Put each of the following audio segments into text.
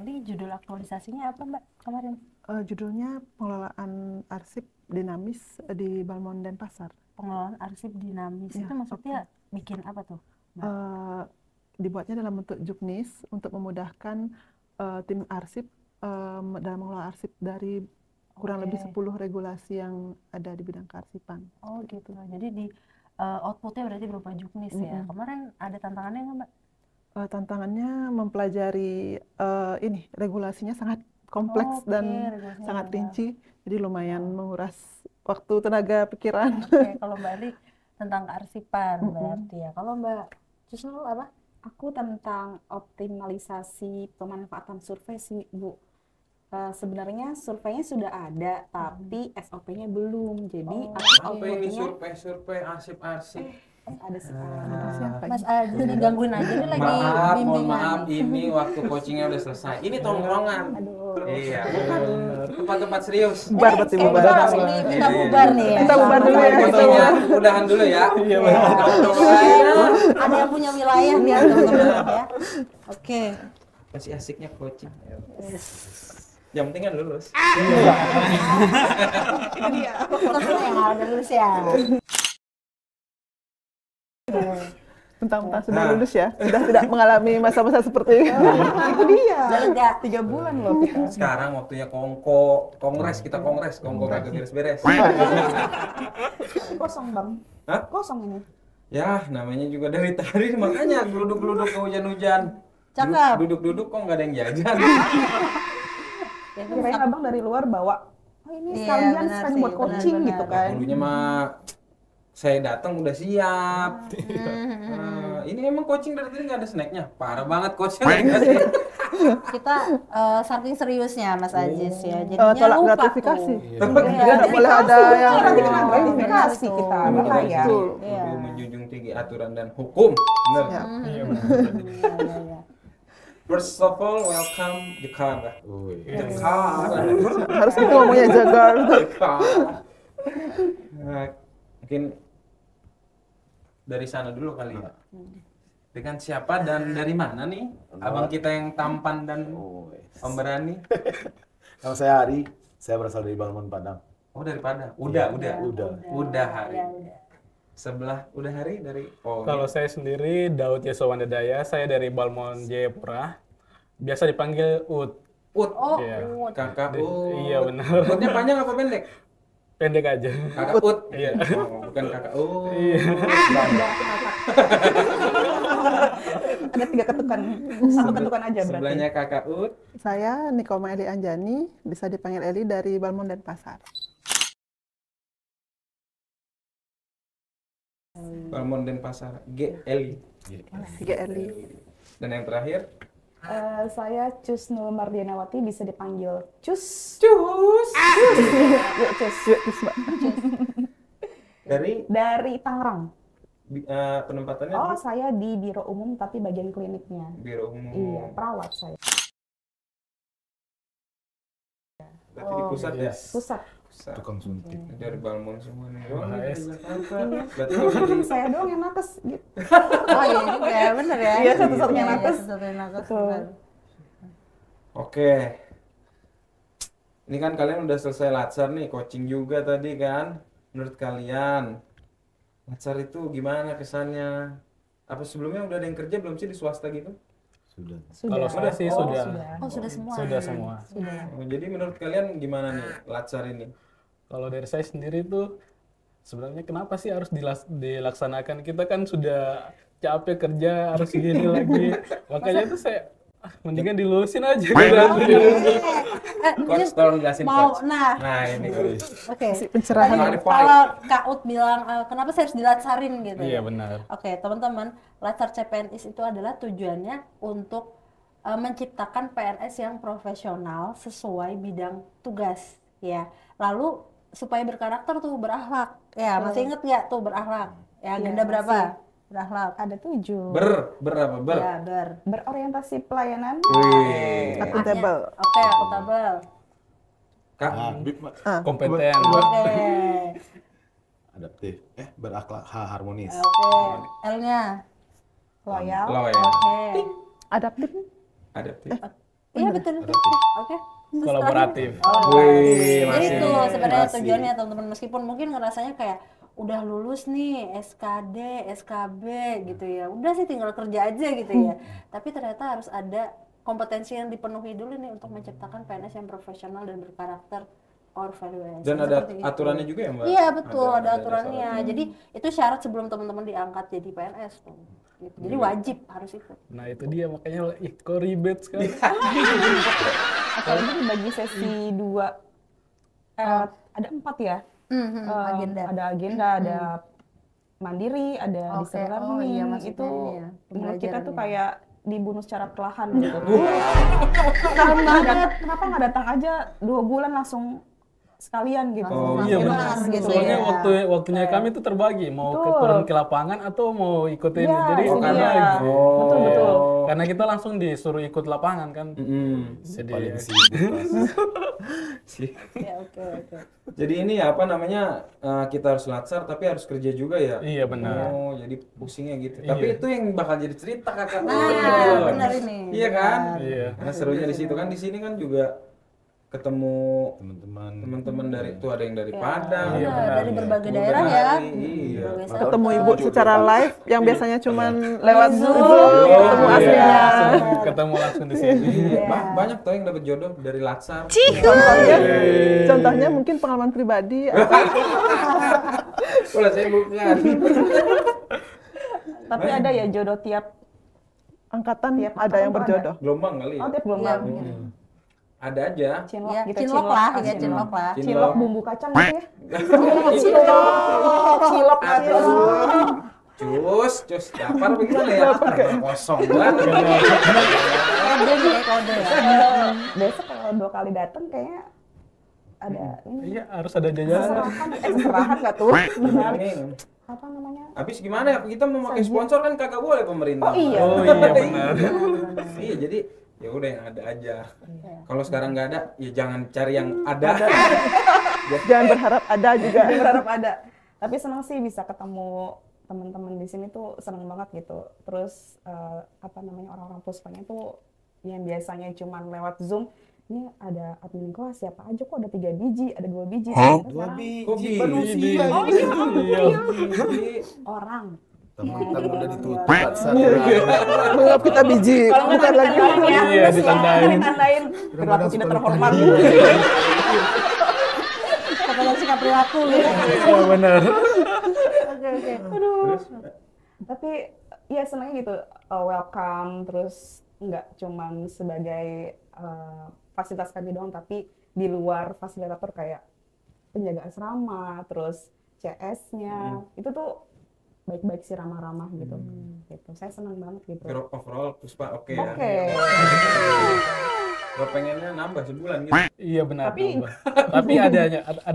Eli, judul aktualisasinya apa Mbak kemarin? Judulnya Pengelolaan Arsip Dinamis di Balmond Denpasar. Pengelolaan arsip dinamis. Ya, Itu maksudnya bikin apa tuh, Mbak? Dibuatnya dalam bentuk juknis untuk memudahkan tim arsip dalam mengelola arsip dari kurang lebih 10 regulasi yang ada di bidang kearsipan. Oh gitu. Jadi di outputnya berarti berupa juknis ya. Kemarin ada tantangannya nggak Mbak? Tantangannya mempelajari ini regulasinya sangat kompleks dan regulasinya sangat banyak. rinci, jadi lumayan menguras waktu, tenaga, pikiran. Oke, kalau Mbak Eli tentang kearsipan berarti ya. Kalau Mbak Cisnul apa? Aku tentang optimalisasi pemanfaatan survei sih, Bu. Sebenarnya surveinya sudah ada, tapi SOP-nya belum. Jadi Apa ini survei arsip-arsip? ada sih. Siapa Mas ini? Aji nih gangguin aja nih lagi Mohon bimbingan maaf, nih. ini waktu coachingnya udah selesai. Ini tongkrongan. Aduh. Iya, bukan tempat-tempat serius. Bubar berarti, Kayaknya bubar. kita langsung minta bubar nih ya. Kita bubar dulu ya. Coachingnya udahan dulu ya. Iya, Ada yang punya wilayah nih ya teman-teman ya. Oke. Masih asiknya coaching. Yang penting kan lulus. Terus yang ada lulus ya. Mentang-mentang sudah lulus ya, sudah tidak mengalami masa-masa seperti ini. Itu dia. Udah lega. 3 bulan loh kita. Sekarang waktunya kongres, kita kongres kagak beres-beres. Kosong, Bang. Hah? Kosong ini. Ya, namanya juga dari tadi, makanya geluduk-geluduk ke hujan-hujan. Cakep. Duduk-duduk kok nggak ada yang jajan. Kirain Abang dari luar bawa, oh ini Iya, sekalian benar sekalian sih, buat coaching benar, gitu benar. kan. Dulunya mah saya datang udah siap. Ini emang coaching dari tadi nggak ada snacknya. Parah banget coaching. Kita saking seriusnya Mas Ajis ya. Jadinya Tolak lupa gratifikasi. tuh. Dia tidak boleh ada yang Nanti kena Oh, gratifikasi benar kita, itu. bahaya. Betul. Iya. Kudu menjunjung tinggi aturan dan hukum. Bener. Ya. Iya, iya. First of all, welcome Jakarta. Jakarta. Harus gitu ngomongnya jagar. Nah, mungkin dari sana dulu kali ya. Dengan siapa dan dari mana nih? Abang kita yang tampan dan pemberani. Nama saya Hari, saya berasal dari Balmond Padang. Oh, dari Padang. Udah. Udah. Hari. Ya, udah. Sebelah udah Hari dari Kalau saya sendiri Daud Yesowandedaya, saya dari Balmond Jayapura. Biasa dipanggil Ut. Ut. Oh, Iya. Ut. Kakak Ut. Iya benar. Utnya panjang apa pendek? Pendek aja. Kakak Ut. Iya. Oh, bukan kakak Ut. Iya. Ada 3 ketukan. Satu ketukan aja berarti. Sebelahnya kakak Ut. Saya Nikoma Eli Anjani, bisa dipanggil Eli dari Balmond Denpasar. Balmond Denpasar. Eli. GLI. Dan yang terakhir Saya Cusnul Mardianawati, bisa dipanggil Cus. Cus. Yuk, Cus. Dari Tangerang. Penempatannya Oh, di saya di Biro Umum tapi bagian kliniknya. Biro Umum. Iya, perawat saya. Berarti di pusat ya? Pusat. Pusat. Tukang suntik. Dari Balmond semua nih. Oh, Nice. dari Jakarta. Berarti kalau di Saya doang yang nakes gitu. Oh iya juga ya, bener ya. Iya, satu-satunya Iya, nakes. satu-satunya nakes. Betul. benar. Oke. Ini kan kalian udah selesai latsar nih, coaching juga tadi kan. Menurut kalian, latsar itu gimana kesannya? Apa sebelumnya udah ada yang kerja belum sih di swasta gitu? Sudah. Kalau saya sih sudah. Oh sudah semua. Sudah semua. Oh, jadi menurut kalian gimana nih latsar ini? Kalau dari saya sendiri tuh sebenarnya kenapa sih harus dilaksanakan? Kita kan sudah capek kerja, harus gini lagi. Makanya tuh saya mendingan dilulusin aja. Coach tolong jelasin Mau, coach. nah, Nah ini coach. oke. Pencerahan. Tadi kalau Kak Ut bilang kenapa saya harus dilatsarin gitu Iya ya? benar. Oke, teman-teman, latsar CPNS itu adalah tujuannya untuk menciptakan PNS yang profesional sesuai bidang tugas, ya. Lalu supaya berkarakter tuh, berakhlak. Ya, masih inget nggak tuh berakhlak? Ya, agenda Iya, berapa? masih. Berakhlak. Ada 7. Berapa? Ya, Berorientasi pelayanan. Wih. Akuntabel. Oke, akuntabel. Kak, Kompeten. Oke. Adaptif. Berakhlak harmonis. Oke. L-nya. Loyal. lo ya. Oke. Adaptif. Adaptif. Iya betul. Oke. Terus Kolaboratif. terakhir- Wih, Jadi masih. itu sebenarnya Masih. tujuannya teman-teman, meskipun mungkin ngerasanya kayak udah lulus nih SKD, SKB gitu ya. Udah sih tinggal kerja aja gitu ya. Tapi ternyata harus ada kompetensi yang dipenuhi dulu nih untuk menciptakan PNS yang profesional dan berkarakter or value. Dan ada Seperti itu. aturannya juga ya, Mbak? Iya betul, ada aturannya. dasar-aturannya. Jadi itu syarat sebelum teman-teman diangkat jadi PNS tuh. Gitu. Jadi wajib harus ikut. Nah itu dia makanya kok ribet sekali. Apalagi dibagi sesi 2 ada 4 ya. Agenda. Ada agenda, ada mandiri, ada Oke, distance oh learning. iya, maksudnya Itu ini ya, menurut kita tuh pembelajarannya. kayak dibunuh secara perlahan gitu. Kenapa nggak datang aja 2 bulan langsung sekalian gitu? Oh, Iya Langsung benar. kelas gitu Soalnya ya. waktunya kami tuh terbagi mau Betul. turun ke lapangan atau mau ikutin. Iya, Jadi itu karena dia. Betul, betul. karena kita langsung disuruh ikut lapangan kan. Jadi Paling sibuk. Sih. Ya oke oke. Jadi ini ya apa namanya, kita harus latsar tapi harus kerja juga ya. Iya, benar. Oh, jadi pusingnya gitu. Iya. Tapi itu yang bakal jadi cerita kakak. Nah, benar ini. Iya kan? Iya. Karena serunya di situ kan, di sini kan juga ketemu Teman-teman. teman-teman dari tuh, ada yang dari Padang, Iya, Nah, benar. dari berbagai Iya. daerah ya. Iya. Berbagai daerah. Ketemu ibu secara live yang biasanya cuman lewat Zoom, Oh, ketemu iya. aslinya. Ketemu langsung di sini. Iya, banyak tuh yang dapat jodoh dari latsar. Contohnya mungkin pengalaman pribadi atau Kalau saya bukan. Tapi ada ya jodoh tiap angkatan Tiap ada yang angkatan tuh berjodoh. Gelombang kali ya. tiap Iya, gelombang. mungkin. Ada aja. Cinlok Ya, gitu, cinlok lah, ya cinlok. cinlok lah. Cinlok bumbu kacang gitu ya. Cilok Cus, dapar bagaimana ya? Kosong banget. Kode nih kayak kode ya. Besok kalau 2 kali datang kayaknya ada ini Iya harus ada jajanan. serahan nggak tuh? Ini. Apa namanya? Habis gimana ya? Kita mau pakai sponsor kan kagak boleh pemerintah. Oh iya. Oh iya benar. Iya, jadi ya udah yang ada aja. Kalau sekarang nggak ada, ya jangan cari yang ada. Jangan berharap ada juga. Berharap ada. Tapi senang sih bisa ketemu teman-teman di sini tuh, senang banget gitu. Terus apa namanya, orang-orang puspanya tuh yang biasanya cuman lewat Zoom, ini ada admin kelas siapa aja, kok ada 3 biji, ada 2 biji. Ternyata sekarang Kok Manusia. Oh iya, Jadi, Orang. Teman-teman udah ditutup latsar. Menganggap kita biji, kalau nggak bukan lagi. ditandain ya, Iya, ditandain. ditandain perilaku ada tidak super terhormat. Kata sikap perilaku gitu. Iya benar. Oke oke. Tapi ya senangnya gitu, welcome, terus nggak cuman sebagai fasilitas kami doang, tapi di luar fasilitator kayak penjaga asrama, terus CS-nya, itu tuh baik-baik sih, ramah-ramah gitu. Gitu. Saya senang banget gitu. overall Puspa oke ya. Oke. Gua pengennya nambah sebulan gitu. Iya benar. Tapi- Mbak. Tapi ada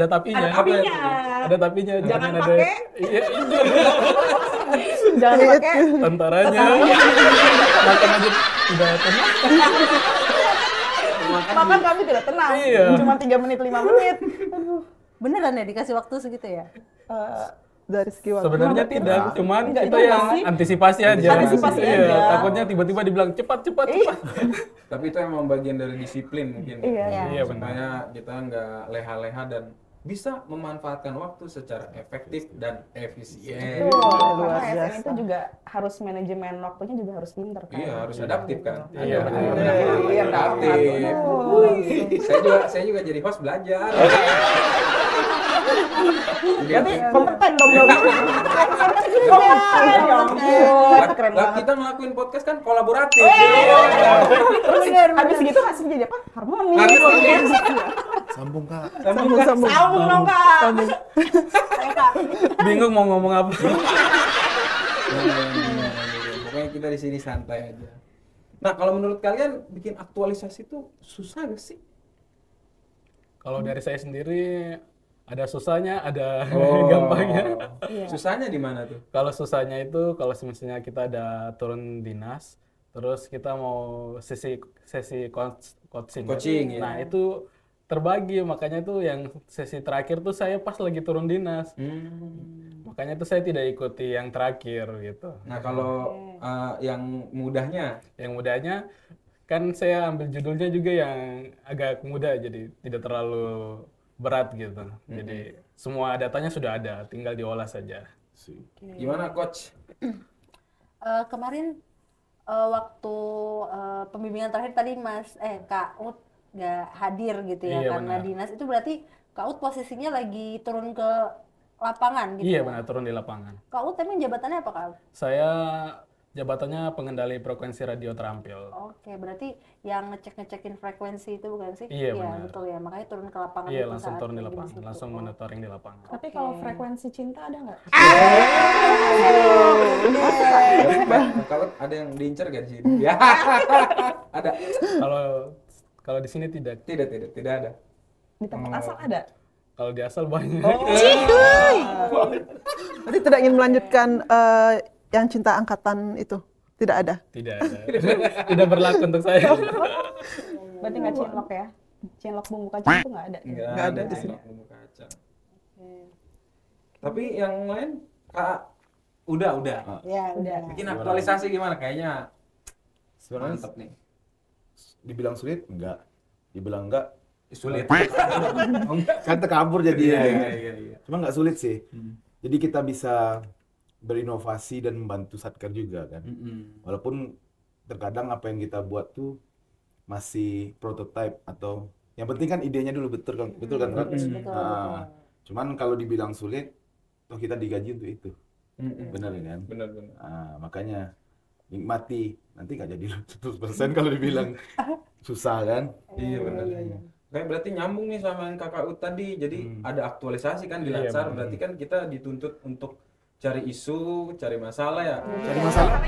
tapinya. Ada tapinya. Ada tapinya. Jangan ada. pakai. Iya, iya. Jangan pakai Tentaranya. Makan aja udah tenang. makan, kami tidak tenang. Iya. Cuma 3 menit, 5 menit. Beneran ya dikasih waktu segitu ya? Eh, Dari segi waktu. Sebenarnya tidak, cuman Enggak, kita itu yang pasti. antisipasi aja. Antisipasi Iya, aja. takutnya tiba-tiba dibilang cepat. Tapi itu emang bagian dari disiplin mungkin. Iya. Iya benar. Supaya kita nggak leha-leha dan bisa memanfaatkan waktu secara efektif dan efisien. Betul, Luar karena biasa. SN itu juga harus manajemen waktunya juga harus pinter kan. Iya, harus adaptif kan. Iya, benar. Iya, adaptif. Saya juga jadi host belajar. Jadi kompeten dong dong. Ya ampun, keren Lah banget. kita ngelakuin podcast kan kolaboratif. Terus habis gitu hasilnya jadi apa? Harmonis. Sambung Kak. Sambung. Sambung dong kak. Bingung mau ngomong apa. Pokoknya kita di sini santai aja. Nah, kalau menurut kalian bikin aktualisasi itu susah gak sih? Kalau dari saya sendiri ada susahnya, ada Oh. gampangnya. Susahnya di mana tuh? Kalau susahnya itu kalau misalnya kita ada turun dinas, terus kita mau sesi coaching. Coaching, ya. Nah, itu terbagi, makanya tuh yang sesi terakhir tuh saya pas lagi turun dinas. Makanya tuh saya tidak ikuti yang terakhir gitu. Nah, kalau yang mudahnya, Yang mudahnya kan saya ambil judulnya juga yang agak mudah, jadi tidak terlalu berat gitu. Jadi semua datanya sudah ada, tinggal diolah saja. Gimana coach? Kemarin waktu pembimbingan terakhir tadi Kak Ut nggak hadir gitu ya Iya, karena benar. dinas, itu berarti Kak Ut posisinya lagi turun ke lapangan gitu Iya, ya? benar, turun di lapangan. Kak Ut emang jabatannya apa Kak Ut? Saya jabatannya pengendali frekuensi radio terampil. Oke, berarti yang ngecekin frekuensi itu bukan sih? Iya, benar. Betul ya, makanya turun ke lapangan Iya, itu langsung saat turun di lagi lapangan, situ. langsung Oh. monitoring di lapangan. Tapi kalau frekuensi cinta ada nggak? Kalau ada yang diincar gak di sini? Ya. Ada. Kalau kalau di sini tidak. Tidak ada. Di tempat asal ada? Kalau di asal banyak. Berarti tidak ingin melanjutkan yang cinta angkatan itu? Tidak ada? Tidak ada. Tidak berlaku untuk saya. Berarti nggak cinlok ya? Cinlok bumbu kacang itu nggak ada? Enggak ada di cinlok bumbu kacang. Tapi yang lain Kak udah. Ya, udah. Bikin aktualisasi gimana? Kayaknya Sebenarnya mantap nih. dibilang sulit enggak, dibilang enggak Sulit. kan terkabur jadinya. Iya. Cuma nggak sulit sih. Jadi kita bisa berinovasi dan membantu Satker juga kan. Walaupun terkadang apa yang kita buat tuh masih prototype atau yang penting kan idenya dulu betul kan, Rat? Nah, cuman kalau dibilang sulit, toh kita digaji untuk itu. Benar kan? Benar. Nah, makanya nikmati, nanti nggak jadi 100% kalau dibilang susah kan. Iya benar. Kayak berarti nyambung nih sama yang Kakak Ut tadi. Jadi ada aktualisasi kan di Iya, Latsar. benar. Berarti kan kita dituntut untuk cari isu, cari masalah ya. Cari masalah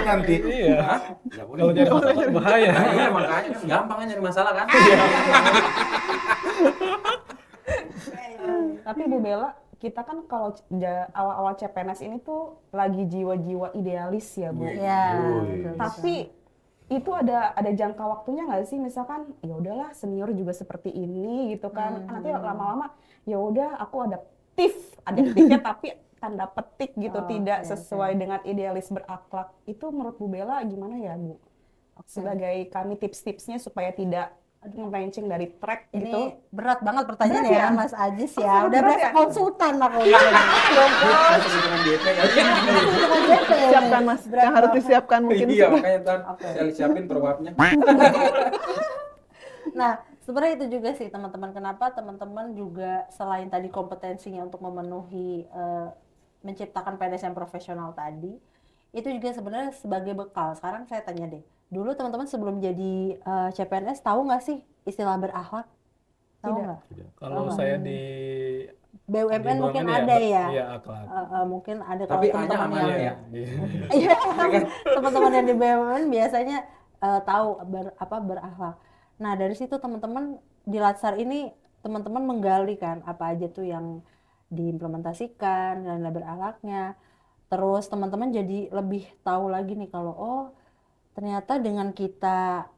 nanti. Iya. Nggak boleh. Kalau jadi masalah bahaya. Nah, iya makanya kan gampang kan nyari masalah kan. Tapi Bu Bella, kita kan kalau awal-awal CPNS ini tuh lagi jiwa-jiwa idealis ya Bu. Iya. Woi. betul. Tapi itu ada jangka waktunya nggak sih? Misalkan ya udahlah senior juga seperti ini gitu kan. Nanti lama-lama ya udah aku adaptifnya tapi tanda petik gitu, Oh, tidak oke, sesuai dengan idealis berakhlak. Itu menurut Bu Bella gimana ya Bu? Sebagai kami tips-tipsnya supaya tidak melenceng dari track Ini gitu. berat banget pertanyaan Berat ya, ya? Mas Ajis Oh, ya. Udah berat berasa ya? konsultan aku. Dengan DP kan. Siapkan Mas, yang harus disiapkan mungkin. Iya makanya ntar Oke. saya siapin perwapnya. Nah, sebenarnya itu juga sih teman-teman. Kenapa teman-teman juga selain tadi kompetensinya untuk memenuhi menciptakan PNS yang profesional tadi, itu juga sebenarnya sebagai bekal. Sekarang saya tanya deh, dulu teman-teman sebelum jadi CPNS tahu nggak sih istilah berakhlak? Tahu Tidak. nggak? Kalau saya di BUMN mungkin BUMN ada ya. Iya, akhlak. Mungkin ada kalau Tapi A-nya teman-teman aman yang ya. iya, teman-teman yang di BUMN biasanya tahu berakhlak. Nah, dari situ teman-teman di Latsar ini teman-teman menggali kan apa aja tuh yang diimplementasikan dan berakhlaknya. Terus teman-teman jadi lebih tahu lagi nih kalau ternyata dengan kita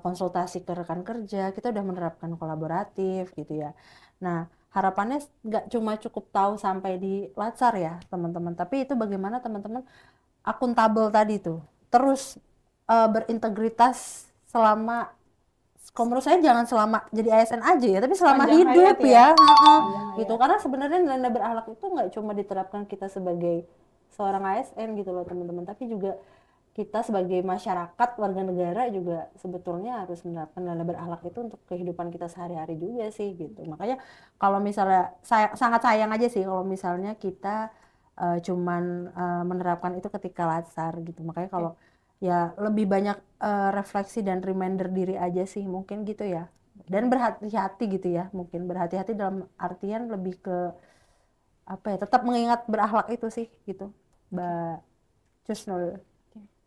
konsultasi ke rekan kerja, kita udah menerapkan kolaboratif gitu ya. Nah, harapannya nggak cuma cukup tahu sampai di Latsar ya teman-teman, tapi itu bagaimana teman-teman akuntabel tadi tuh, terus berintegritas selama, kalau menurut saya jangan selama jadi ASN aja ya, tapi selama Sepanjang hidup hayat ya, Sepanjang gitu. Karena sebenarnya nilai berakhlak itu nggak cuma diterapkan kita sebagai seorang ASN gitu loh teman-teman, tapi juga kita sebagai masyarakat warga negara juga sebetulnya harus menerapkan nilai berakhlak itu untuk kehidupan kita sehari-hari juga sih gitu. Makanya kalau misalnya sangat sayang aja sih kalau misalnya kita cuman menerapkan itu ketika Latsar gitu. Makanya kalau ya lebih banyak refleksi dan reminder diri aja sih mungkin gitu ya. Dan berhati-hati gitu ya, mungkin berhati-hati dalam artian lebih ke apa ya, tetap mengingat berakhlak itu sih gitu, Mbak Cusnul.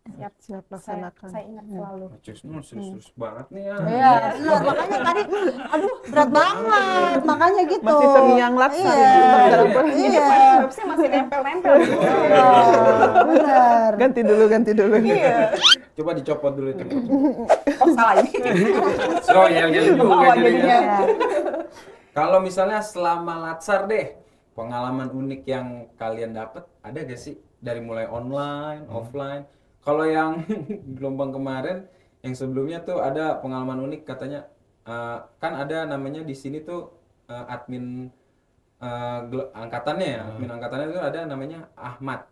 Siap Saya laksanakan. ingat selalu. Cus, serius banget nih ya. Iya, benar. Makanya tadi, aduh berat banget, makanya gitu. Masih terngiang Latsar Iya, gitu. iya, Websnya masih nempel-nempel. benar. Ganti dulu. Iya. Coba dicopot dulu itu. Oh salah ini. So, yang juga Oh, jadinya. jadinya. Iya. Kalau misalnya selama Latsar deh, pengalaman unik yang kalian dapat ada gak sih? Dari mulai online, offline. Kalau yang gelombang kemarin yang sebelumnya tuh ada pengalaman unik katanya, kan ada namanya di sini tuh admin angkatannya ya, admin angkatannya itu ada namanya Ahmad.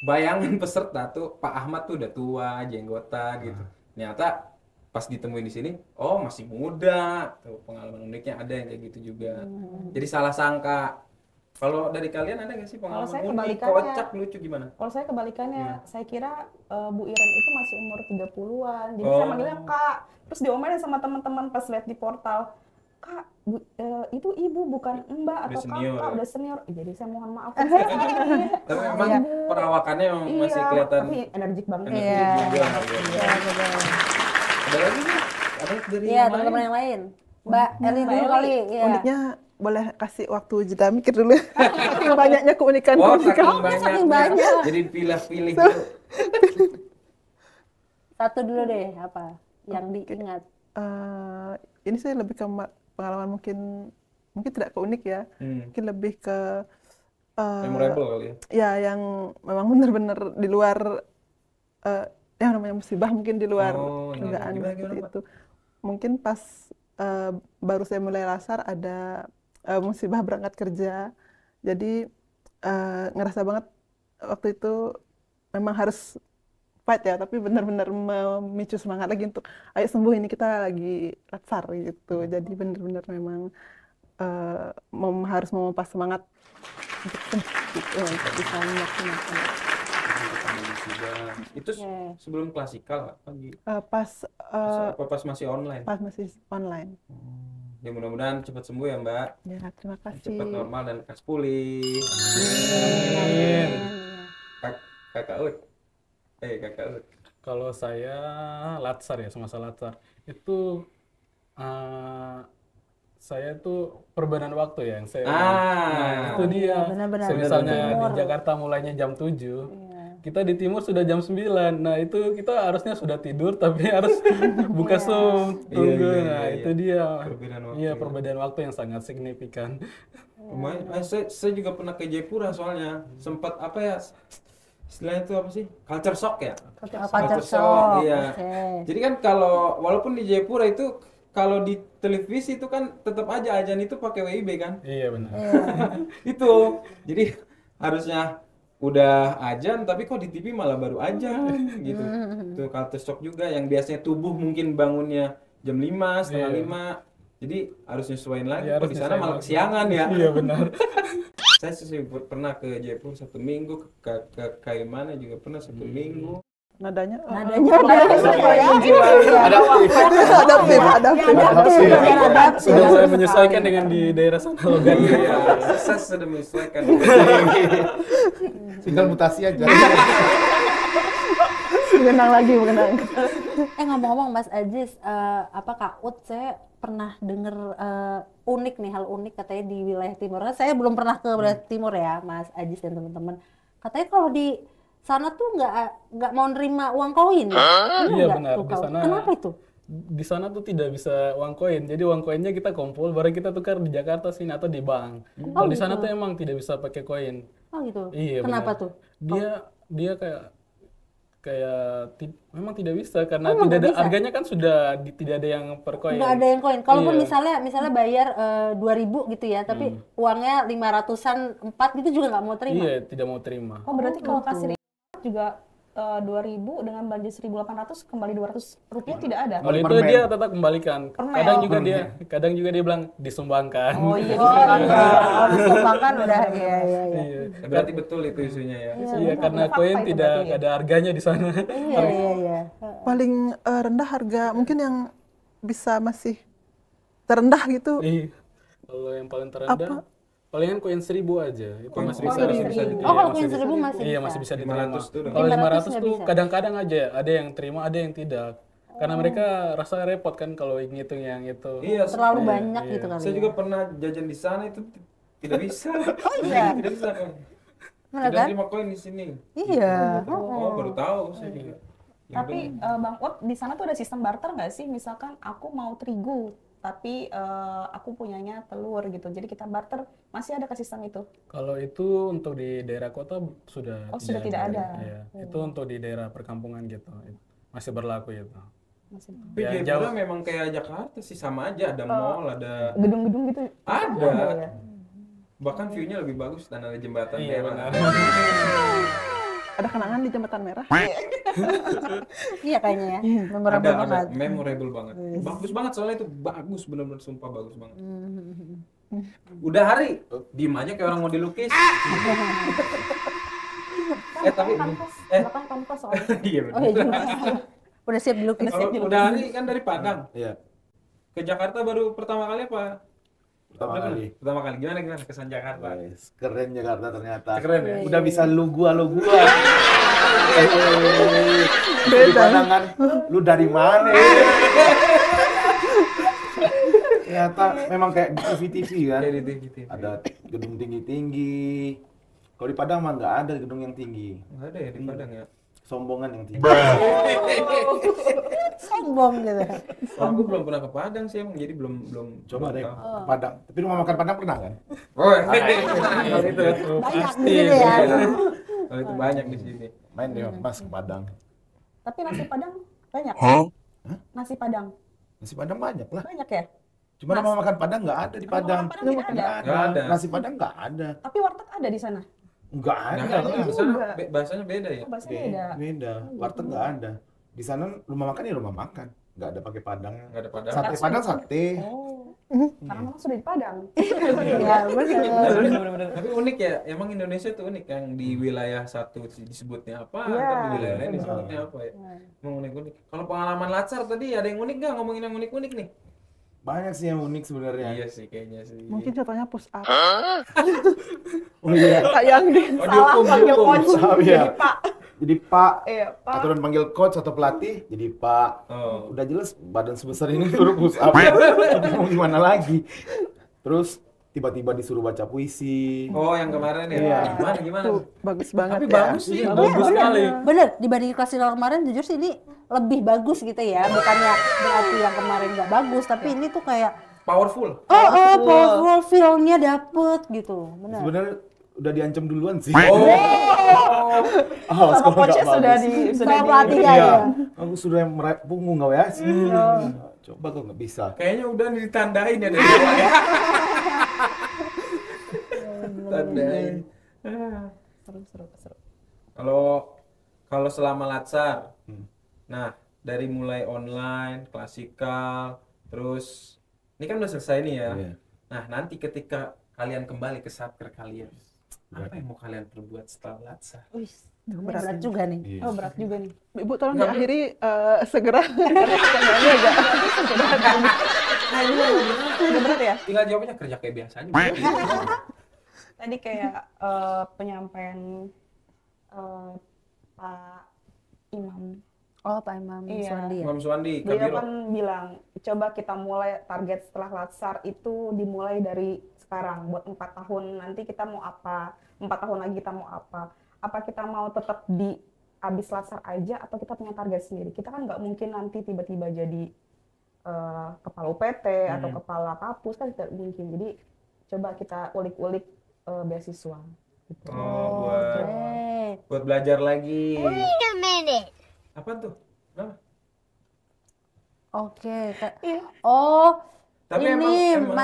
Bayangan peserta tuh Pak Ahmad tuh udah tua, jenggotan gitu. Ternyata pas ditemuin di sini, oh masih muda. Tuh pengalaman uniknya ada yang kayak gitu juga. Jadi salah sangka. Kalau dari kalian ada nggak sih pengalaman saya unik, kebalikannya. kocak, lucu gimana? Kalau saya kebalikannya, saya kira Bu Iren itu masih umur 30-an. Jadi Oh. saya manggilnya Kak. Terus diomelin sama teman-teman pas lihat di portal. Kak, itu ibu bukan Mbak Udah atau senior, Kakak, ya? udah senior. Jadi saya mohon maaf. Saya Tapi memang perawakannya memang masih iya, kelihatan tapi energik banget. energi Iya. juga. Iya, betul. Ada lagi nggak? Ada dari Iya, yang teman-teman lain? yang lain. Mbak Eli Mbak dulu Eli. kali. Iya. Uniknya boleh kasih waktu jeda mikir dulu. Saking banyaknya keunikan. Oh, keunikan. saking banyak. banyak. Jadi pilih-pilih dulu. Satu dulu deh, apa yang diingat? Ini saya lebih ke pengalaman mungkin tidak ke unik ya, mungkin lebih ke Memorable kali ya. ya yang memang benar-benar di luar yang namanya musibah, mungkin di luar Oh, iya. dugaan Gimana, seperti Pak? itu. Mungkin pas baru saya mulai lasar ada musibah berangkat kerja, jadi ngerasa banget waktu itu memang harus fight ya, tapi benar-benar memicu semangat lagi untuk ayo sembuh, ini kita lagi latsar gitu. Jadi benar-benar memang harus memompas semangat untuk sembuh gitu, untuk bisa memaksimalkan. Itu Oke. sebelum klasikal pagi. Pas Pas masih online. pas masih online. Ya mudah-mudahan cepat sembuh ya Mbak. Ya, terima kasih. Cepat normal dan lekas pulih. Amin. Kakak Ut. Kakak Ut. Kalau saya latsar ya, semasa latsar itu saya tuh perbedaan waktu ya yang saya. Nah, itu dia. benar-benar. Misalnya Timur. di Jakarta mulainya jam 7. Iya. Kita di timur sudah jam 9. Nah, itu kita harusnya sudah tidur tapi harus buka Zoom, tunggu. Iya, Nah, iya. itu dia. Perbedaan waktu Iya, ya. perbedaan waktu yang sangat signifikan. Lumayan. Saya juga pernah ke Jayapura soalnya. Sempat apa ya? Istilahnya itu apa sih? Culture shock ya? Culture shock. Iya. Oke. Jadi kan kalau walaupun di Jayapura itu kalau di televisi itu kan tetap aja ajan itu pakai WIB kan? Iya, benar. Itu. Jadi harusnya udah ajan tapi kok di TV malah baru ajan gitu. Itu culture shock juga yang biasanya tubuh mungkin bangunnya jam 5, setengah Iya. 5. Jadi harus nyesuaiin lagi. Iya, Kok harus di sana nyesuaiin malah lagi. kesiangan ya. Iya, benar. Saya sih pernah ke Jayapura 1 minggu, ke Kaimana juga pernah 1 minggu. Nadanya Adaptif. Sudah saya menyesuaikan dengan di daerah sana logatnya. Iya, saya sudah menyesuaikan. Tinggal mutasi aja. mengenang. Ngomong-ngomong Mas Ajis, apa Kak Ut, saya pernah dengar unik nih, hal unik katanya di wilayah timur. Saya belum pernah ke wilayah timur ya, Mas Ajis dan teman-teman. Katanya kalau di sana tuh nggak mau nerima uang koin. Ya? Iya, nggak benar. tuh, Di Kak Ut? sana Kenapa itu? Di sana tuh tidak bisa uang koin. Jadi uang koinnya kita kumpul, baru kita tukar di Jakarta sini atau di bank. Kalau di sana tuh emang tidak bisa pakai koin. Oh gitu. Iya, Kenapa benar. tuh? Dia memang tidak bisa karena Emang tidak nggak ada bisa? harganya kan sudah tidak ada yang per koin. Nggak ada yang koin. Kalaupun Iya. misalnya bayar 2.000 gitu ya, tapi uangnya 500-an 4 gitu juga nggak mau terima. Iya, tidak mau terima. Oh, berarti kalau kasir juga 2.000 dengan belanja 1.800 kembali 200 rupiah tidak ada? Kalau itu permen. dia tetap kembalikan. Permen. Kadang juga dia bilang disumbangkan. Oh iya, Disumbangkan udah iya. Iya. Berarti betul itu isunya ya. Iya, karena Fakta koin itu tidak berarti ya? ada harganya di sana. Iya. Paling rendah harga mungkin yang bisa masih terendah gitu. Iya. Kalau yang paling terendah, palingan koin 1.000 aja. Itu Koin masih 1.000 bisa. masih bisa diterima. Oh, kalau masih koin bisa. 1.000 masih Iya, bisa. masih bisa diterima. 500 tuh udah. Kalau 500 500 nggak tuh bisa. kadang-kadang aja ada yang terima, ada yang tidak. Karena mereka rasa repot kan kalau ngitung yang itu. Iya, Terlalu banyak gitu kali. saya ya. juga pernah jajan di sana itu tidak bisa. Oh iya? Tidak bisa. Benar Tidak kan? terima koin di sini. Iya. Oh, baru tahu saya juga. Ya Tapi Bang Ut, di sana tuh ada sistem barter nggak sih? Misalkan aku mau terigu, tapi aku punyanya telur gitu. Jadi kita barter, masih ada ke sistem itu? Kalau itu untuk di daerah kota sudah Oh, sudah tidak ada. Iya. Itu untuk di daerah perkampungan gitu. Masih berlaku itu. Tapi Ya, Jayapura jauh. memang kayak Jakarta sih, sama aja, ada mall, ada Gedung-gedung gitu. Ada. ya. bahkan view-nya lebih bagus dan ada jembatan Iya, merah. benar. Ada kenangan di Jembatan Merah. Iya kayaknya ya. Ada, Memorable ada, banget. memorable banget. Bagus banget soalnya itu bagus, bener-bener sumpah bagus banget. Hmm. Udah Hari, diem aja kayak orang mau dilukis. Tapi Belakang kanvas soalnya. iya Oh iya bener. juga. Udah siap dilukis. Kalau udah Hari kan dari Padang Iya, ke Jakarta baru pertama kali apa? pertama Udah kali. pernah? Pertama kali. Gimana kesan Jakarta? Guys, keren Jakarta ternyata. Keren ya? Udah bisa lu gua. Di pandangan lu dari mana? Ternyata memang kayak di TV kan. Kayak di TV. Ada gedung tinggi-tinggi. Kalau di Padang mah nggak ada gedung yang tinggi. Nggak ada ya di Padang ya? Sombongan yang tinggi. Sombong gitu. Aku belum pernah ke Padang sih emang, jadi belum Coba deh tahu. ke Padang. Tapi rumah makan Padang pernah kan? Oh, kalau itu ya. Banyak Pasti. di sini ya. Kalau itu banyak di sini. Main deh Mas ke Padang. Tapi nasi Padang banyak. Nasi Padang Nasi Padang banyak lah. banyak ya. Cuma rumah makan Padang nggak ada di Rumah Padang. makan Padang tidak ada. Nggak ada. Nasi Padang nggak ada. Tapi warteg ada di sana. Nggak ada. Nah, kan di sana Juga. bahasanya beda ya. Oh, bahasanya beda. Beda. Warteg nggak ada. Di sana rumah makan ya rumah makan. Nggak ada pakai Padang. Nggak ada Padang. Sate Padang sate. Oh. Karena memang sudah di Padang. Iya benar. Tapi unik ya, emang Indonesia tuh unik yang di wilayah satu disebutnya apa, Iya, ntar di wilayah lain benar. disebutnya apa ya. Emang unik-unik. Kalau pengalaman Latsar tadi ada yang unik nggak, ngomongin yang unik-unik nih? Banyak sih yang unik sebenarnya. Iya sih kayaknya sih. Mungkin contohnya push up. Oh iya. Kayak yang di Oh, dihukum, Panggil dihukum. coach. Oh, iya. Jadi Pak. Jadi Pak. Iya, Pak. Aturan panggil coach atau pelatih jadi Pak. Oh. Udah jelas badan sebesar ini suruh push up. Tapi mau gimana lagi? Terus tiba-tiba disuruh baca puisi. Oh, yang kemarin ya. Iya. Gimana? tuh bagus banget Tapi ya. bagus sih, Iya, bagus bener. sekali. Bener, dibanding kelas final kemarin jujur sih ini lebih bagus gitu ya. Bukannya berarti yang kemarin nggak bagus, tapi ini tuh kayak Powerful. powerful feel-nya dapet gitu. Bener. Sebenarnya udah diancam duluan sih. Oh. Awas Sama kalau coachnya nggak sudah bagus. di Sama pelatihnya Iya. ya. Aku sudah meraih punggung kau ya. Coba kok nggak bisa. Kayaknya udah ditandain ya dari awal ya. Tandain. Seru. Kalau selama Latsar, Hmm. nah dari mulai online, klasikal, terus ini kan udah selesai nih ya. Iya. Nah nanti ketika kalian kembali ke satker kalian, apa yang mau kalian perbuat setelah Latsar? Wih, berat juga nih. Iya. Oh, berat juga nih. Ibu tolong Nggak, diakhiri segera. Pertanyaannya agak Nah, ini udah berat ya? Tinggal jawabnya kerja kayak biasa aja. Tadi kayak penyampaian Pak Imam. Oh, Pak Imam Iya. Suwandi ya. Imam Suwandi, Beliau Kabiro. kan bilang, coba kita mulai target setelah Latsar itu dimulai dari sekarang. Buat 4 tahun nanti kita mau apa? 4 tahun lagi kita mau apa? Apa kita mau tetap di abis Latsar aja atau kita punya target sendiri? Kita kan nggak mungkin nanti tiba-tiba jadi kepala UPT atau kepala kampus, kan tidak mungkin. Jadi coba kita ulik-ulik beasiswa. Gitu. Oh, Oke. buat belajar lagi. Wait a minute. Apa tuh? Kenapa? Oke. Iya. Oh, Tapi ini emang-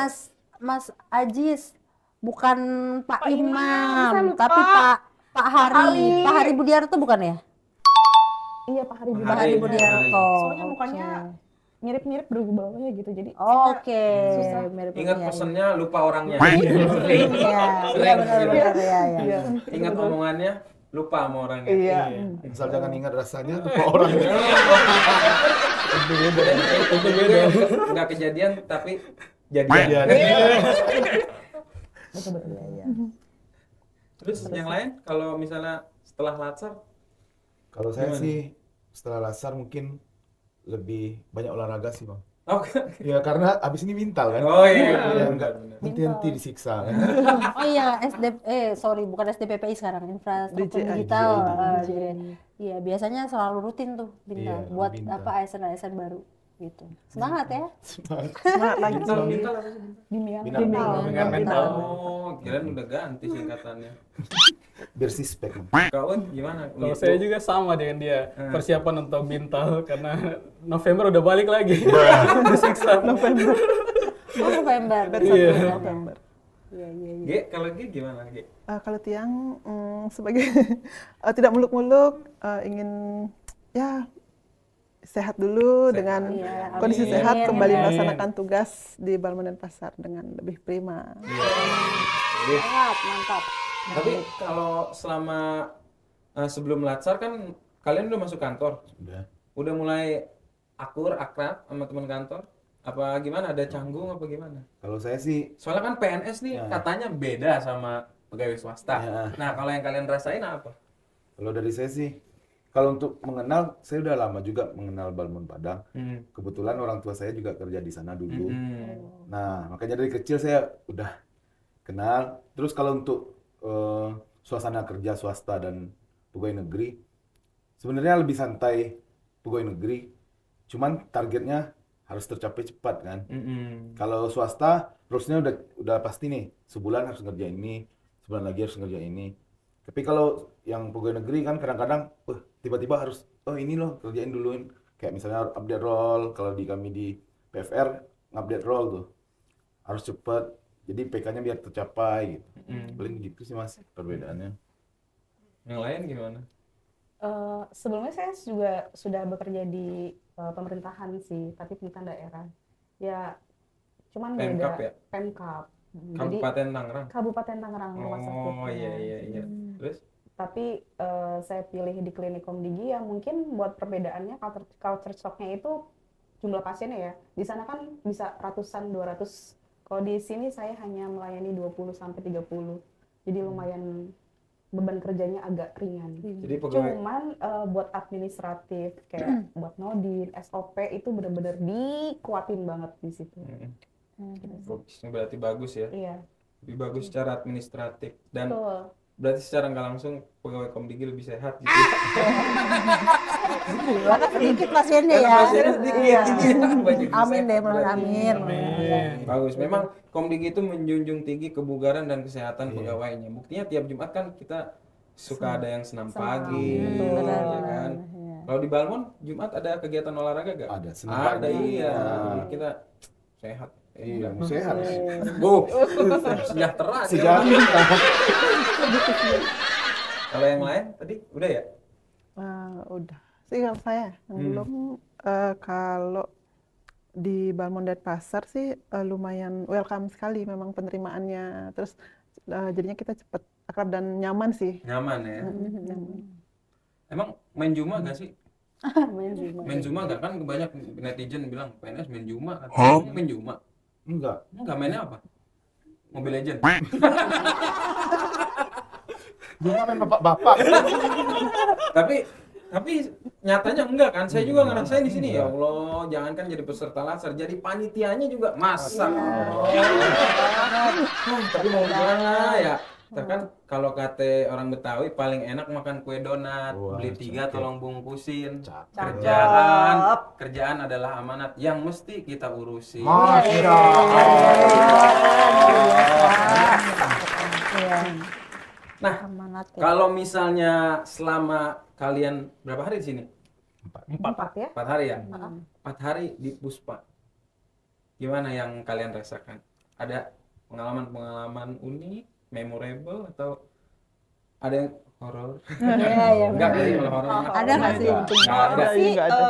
Mas Ajis, bukan Pak Pak Imam, Imam, saya lupa. tapi Pak Hari. Pak Hari Budiarto bukan ya? Iya, Pak Hari Pak Pak Hari Hari Budiarto. Soalnya mukanya mirip-mirip berubah-ubahnya gitu. Jadi Oke. susah. Mirip Ingat ya, pesennya, lupa orangnya. Iya, Sering. iya Sering, benar-benar ya, ya. Iya. Ingat omongannya, lupa sama orangnya. Iya. Asal jangan ingat rasanya lupa orang. Itu beda. Nggak kejadian, tapi jadian. Betul-betul. Iya. Terus yang lain, kalau misalnya setelah Latsar, Kalau saya Gimana? sih setelah Latsar mungkin lebih banyak olahraga sih bang. oh, Ya karena abis ini mintal kan. oh iya, Ya, benar, enggak benar. nanti disiksa kan. Oh iya, sorry, bukan SDPPI sekarang, infrastruktur DJI. digital. DJI. Iya, biasanya selalu rutin tuh bintang Iya, buat bintang. apa ASN baru gitu. Semangat ya. Semangat lagi. Bintal, bintal apa sih? Bimbingan. Binang. Bimbingan Bimbingan mental. Oh, kirain udah ganti singkatannya. bersispek. Kau gimana? Kalau saya juga sama dengan dia, persiapan untuk bintal karena November udah balik lagi. Disiksa. November. Oh, November. Iya. November. Iya, iya, iya. Ge, kalau Ge gimana Ge? Kalau Tiang sebagai tidak muluk-muluk, ingin ya sehat dulu dengan Iya, kondisi amin. sehat, kembali Amin. melaksanakan tugas di Balmongan Pasar dengan lebih prima. Ge. Sehat, mantap. Tapi kalau selama sebelum latsar kan kalian udah masuk kantor, Udah. udah mulai akrab sama teman kantor? Apa gimana? Ada canggung apa gimana? Kalau saya sih Soalnya kan PNS nih Ya. katanya beda sama pegawai swasta. Ya. Nah, kalau yang kalian rasain apa? kalau dari saya sih kalau untuk mengenal, saya udah lama juga mengenal Balmon Padang. Kebetulan orang tua saya juga kerja di sana dulu. Nah, makanya dari kecil saya udah kenal. Terus kalau untuk suasana kerja swasta dan pegawai negeri, sebenarnya lebih santai pegawai negeri. Cuman targetnya harus tercapai cepat kan. Kalau swasta, harusnya udah pasti nih, sebulan harus ngerjain ini, sebulan lagi harus ngerjain ini. Tapi kalau yang pegawai negeri kan kadang-kadang, tiba-tiba harus, oh ini loh kerjain duluin. Kayak misalnya update role, kalau di kami di PFR, update role tuh. Harus cepet, jadi PK-nya biar tercapai gitu. Paling gitu sih mas perbedaannya. Yang lain gimana? Sebelumnya saya juga sudah bekerja di pemerintahan sih, tapi pemerintahan daerah. Ya, cuman Pemkap beda ya? Pemkap. Jadi Kabupaten Tangerang. Kabupaten Tangerang rumah Oh sakitnya. iya iya iya. Terus? Tapi saya pilih di klinik Komdigi ya mungkin buat perbedaannya culture shock-nya itu jumlah pasiennya ya. Di sana kan bisa ratusan, 200. Kalau di sini saya hanya melayani 20 sampai 30. Jadi lumayan beban kerjanya agak ringan. Jadi pegawai Cuman buat administratif kayak buat nodin, SOP itu benar-benar dikuatin banget di situ. fokusnya berarti bagus ya. Iya, Lebih bagus secara administratif dan betul. berarti secara nggak langsung pegawai Komdigi lebih sehat gitu. Karena sedikit pasiennya ya. Pasiennya sedikit. Iya. Banyak yang Amin sehat deh, berarti. amin. Bagus. Memang Komdigi itu menjunjung tinggi kebugaran dan kesehatan pegawainya. Buktinya tiap Jumat kan kita suka ada yang senam pagi, Betul. ya kan. Kalau di Balmon Jumat ada kegiatan olahraga gak? Ada, senam Ada pagi. iya. Ya. Jadi kita sehat. Iya, sehat. Bu, sejahtera. Sejahtera. Kalau yang lain tadi udah ya? Udah. Sih kalau saya yang belum kalau di Balmon Pasar sih lumayan welcome sekali memang penerimaannya. Terus jadinya kita cepet akrab dan nyaman sih. Nyaman ya. Nyaman. Emang main Juma gak sih? Main Zuma. Main Juma gak? Kan banyak netizen bilang PNS main Juma. Katanya main Juma. Enggak. Enggak, mainnya apa? Mobile Legend. Cuma main bapak-bapak. tapi nyatanya enggak kan? Saya juga ngerasain di sini. Ya Allah, jangankan jadi peserta laser, jadi panitianya juga masak. Tapi mau gimana ya? Kan kalau kata orang Betawi paling enak makan kue donat, Wah, beli 3 cakep. tolong bungkusin. Cakep. Kerjaan adalah amanat yang mesti kita urusi. Masya Nah, Amanat ya. kalau misalnya selama kalian berapa hari di sini? 4 ya. 4 hari ya? 4 hari di Puspa. Gimana yang kalian rasakan? Ada pengalaman-pengalaman unik, memorable, atau ada yang horor? Iya, iya. Enggak kali kalau horor. Ada nggak sih? Enggak ada. Sih, nggak ada.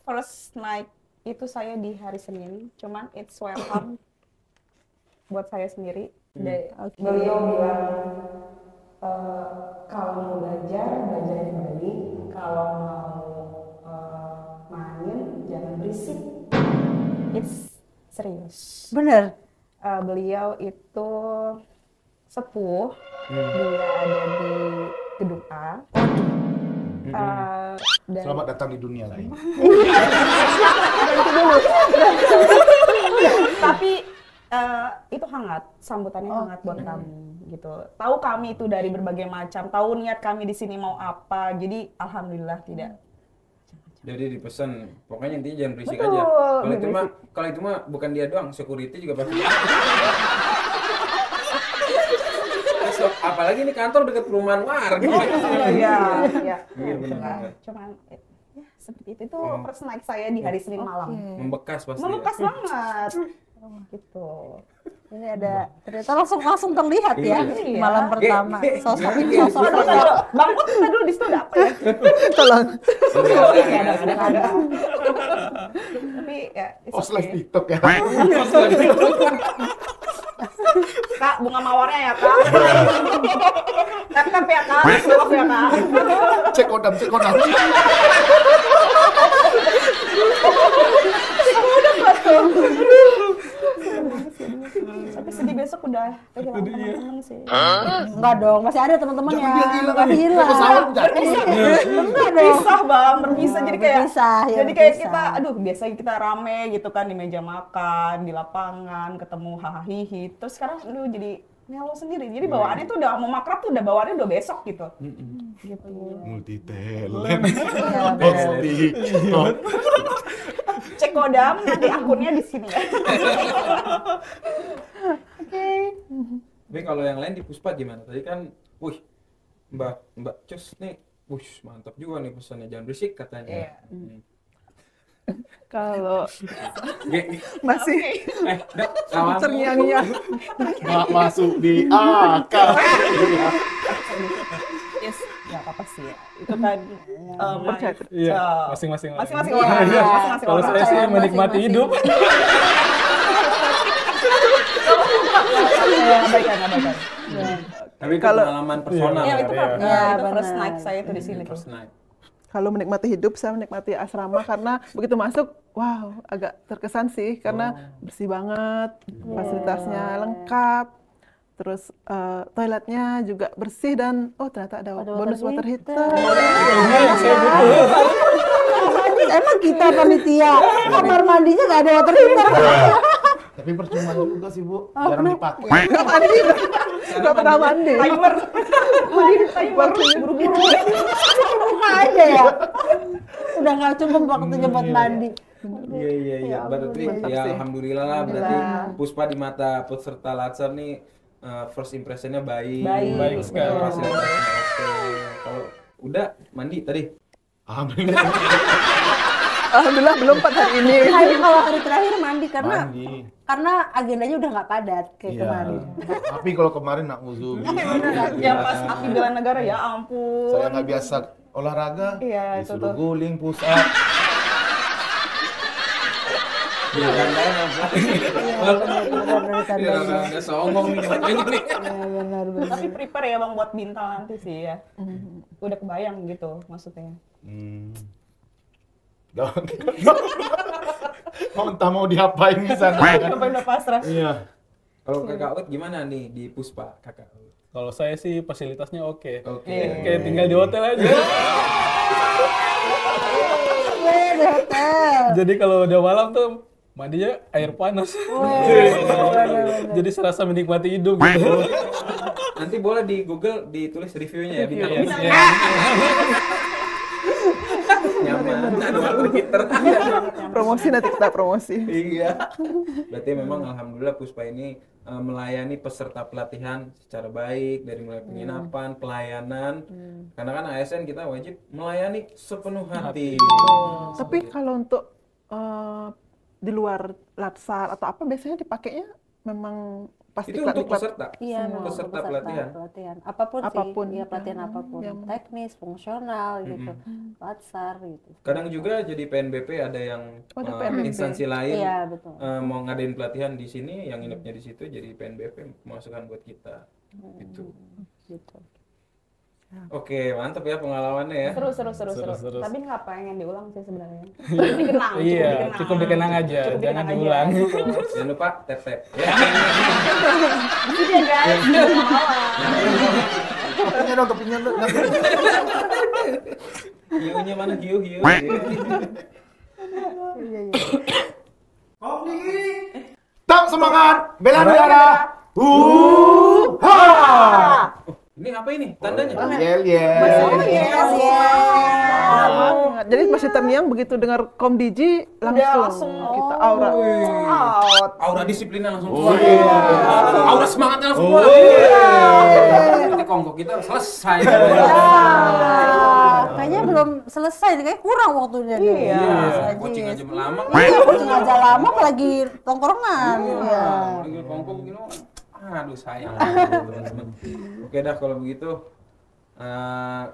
first night itu saya di hari Senin, cuman it's welcome buat saya sendiri. Beliau bilang kalau mau belajar di Bali, kalau mau main jangan berisik. It's serius. Bener. Beliau itu sepuh, dia ada di gedung A. Dan Selamat datang di dunia lain. tapi itu hangat, sambutannya hangat buat kami gitu. Tahu kami itu dari berbagai macam, tahu niat kami di sini mau apa. Jadi alhamdulillah tidak. Jadi dipesan, pokoknya intinya jangan berisik Betul, aja. jangan Kalau itu mah bukan dia doang, security juga pasti. Apalagi ini kantor dekat perumahan warga. Iya, iya. Iya, benar. Cuman ya seperti itu first night saya di hari Senin malam. Membekas pasti. Membekas banget. Gitu. Ini ada ternyata langsung terlihat ya Iya. malam pertama. Sosok Bang Kut, kita dulu di situ ada apa ya? Tolong. Ada. Tapi ya, it's Oh, live okay. TikTok ya. Kak, bunga mawarnya ya, Kak. Tap ya, Kak. Maaf ya, Kak. Cek kodam. Tapi sedih besok udah kehilangan teman-teman sih. enggak dong, masih ada teman-teman Jangan yang bilang hilang enggak nih. hilang. Pesawat jatuh. Enggak dong. Berpisah, Bang. Berpisah jadi kayak Berpisah, ya, jadi kayak berpisah. kita aduh, biasanya kita rame gitu kan di meja makan, di lapangan, ketemu hahaha. Terus sekarang aduh jadi melo sendiri. Jadi bawaannya tuh udah mau makrab tuh udah bawaannya udah besok gitu. Gitu. Multi talent. Iya, Box benar. TikTok. Cek kodam nanti akunnya di sini ya. Oke. Tapi kalau yang lain di Puspa gimana? Tadi kan, wih, Mbak Cus nih, wih, mantap juga nih pesannya, jangan berisik katanya. Iya. Kalau Ge- masih Dak, kawanmu. terngiang-ngiang. Nggak masuk di akal. Yes, ya apa sih ya. Itu kan Percaya. Iya, masing-masing orang. masing-masing orang. Masing-masing Kalau orang. saya sih menikmati Masing-masing. hidup. Ya, abaikan. Tapi itu Kalau- pengalaman personal. Iya, ya, itu Rea? kan Iya, itu first benar. night saya tuh di sini tuh. First night. Kalau menikmati hidup, saya menikmati asrama karena begitu masuk, wow, agak terkesan sih karena bersih banget, fasilitasnya lengkap, terus toiletnya juga bersih dan oh ternyata ada bonus water heater. Emang kita panitia kamar mandinya nggak ada water heater. Tapi percuma juga sih, Bu. Jarang dipakai. Nggak mandi, nggak pernah mandi. Timer. Timer buru-buru. Buka aja ya. Udah nggak cukup waktunya buat mandi. Iya. Berarti ya alhamdulillah lah, berarti Puspa di mata peserta Latsar nih first impressionnya baik. Baik sekali. Fasilitasnya oke. Kalau udah mandi tadi. Alhamdulillah. Alhamdulillah belum 4 hari ini. Nah, ini kalau hari terakhir mandi karena Mandi. agendanya udah nggak padat kayak Iya. kemarin. Tapi kalau kemarin nak Ya pas api bela negara ya ampun. saya nggak biasa olahraga. Iya, itu Disuruh tuh. guling, push up. Iya kan kan. Benar-benar Iya, nggak songong nih makanya nih. benar. Tapi prepare ya Bang buat bintang nanti sih ya. Udah kebayang gitu maksudnya. Mau entah mau diapain di sana kan? Sampai udah pasrah. Iya. Kalau Kakak Ut gimana nih di Puspa, Kakak Ut? Kalau saya sih fasilitasnya oke. Oke. Kayak tinggal di hotel aja. Di hotel. Jadi kalau udah malam tuh mandinya air panas. Jadi serasa menikmati hidup gitu. Nanti boleh di Google ditulis reviewnya ya bintang Iya, bintang. iya. Nyaman, ada water heater. Promosi nanti kita promosi. Iya. Berarti memang alhamdulillah Puspa ini melayani peserta pelatihan secara baik dari mulai penginapan, pelayanan. Karena kan ASN kita wajib melayani sepenuh hati. Tapi kalau untuk di luar latsar atau apa biasanya dipakainya memang pas Itu untuk diklat-diklat. peserta. Iya, Semua memang peserta untuk pelatihan. Apapun Apapun. sih, ya pelatihan apapun, Yang- teknis, fungsional gitu, latsar gitu. Kadang juga jadi PNBP ada yang Oh, ada PNBP. instansi lain Iya betul. mau ngadain pelatihan di sini, yang nginepnya di situ jadi PNBP masukan buat kita. Gitu. Gitu. Oke, mantap ya pengalamannya ya. Seru. Tapi nggak pengen diulang sih sebenarnya. Cukup dikenang. Iya, cukup dikenang aja, Cukup jangan dikenang diulang. aja, gitu. Jangan lupa tap-tap. Ya. Itu dia guys. Topinya dong, topinya dong. Hiunya mana hiu? Tak semangat, bela negara. Ha! Ini apa ini tandanya? Yel yel. Yes, yes. banget. Jadi masih terngiang begitu dengar Komdigi langsung kita aura. Out. Aura disiplinnya langsung keluar. Aura semangatnya langsung keluar. Nanti kongko kita selesai. Kayaknya belum selesai, kayak kurang waktunya nih. Iya. Coaching aja lama. Iya, coaching aja lama apalagi tongkrongan. Iya. Lagi kongko begini. Aduh sayang teman-teman. Oke dah kalau begitu.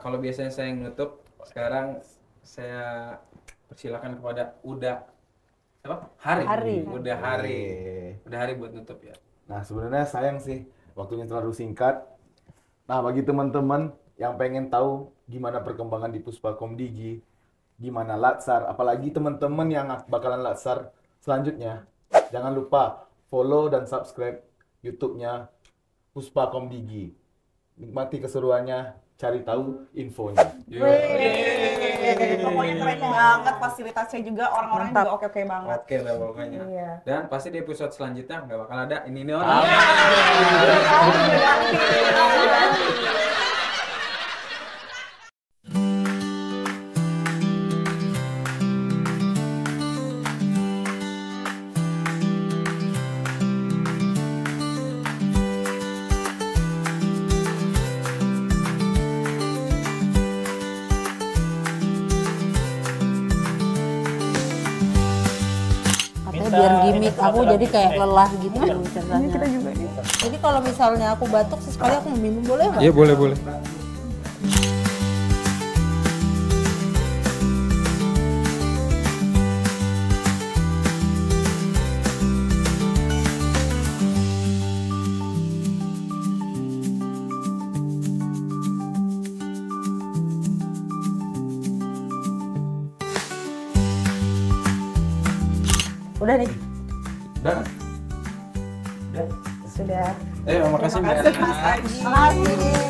Kalau biasanya saya yang nutup, sekarang saya persilakan kepada Uda Hari. Uda Hari buat nutup ya. Nah, sebenarnya sayang sih waktunya terlalu singkat. Nah, bagi teman-teman yang pengen tahu gimana perkembangan di Puspa Komdigi, gimana Latsar, apalagi teman-teman yang bakalan Latsar selanjutnya, jangan lupa follow dan subscribe YouTube-nya Puspa Komdigi. Nikmati keseruannya, cari tahu infonya. Pokoknya keren banget, fasilitasnya juga, orang-orang juga oke-oke banget. Oke dah pokoknya. Iya. Dan pasti di episode selanjutnya nggak bakal ada ini orang. Katanya biar gimmick aku jadi kayak lelah gitu ceritanya. Jadi kalau misalnya aku batuk sesekali aku minum boleh nggak? Iya boleh. Udah nih. Udah. Sudah. Makasih Mbak. Terima kasih Mas Haji. Makasih.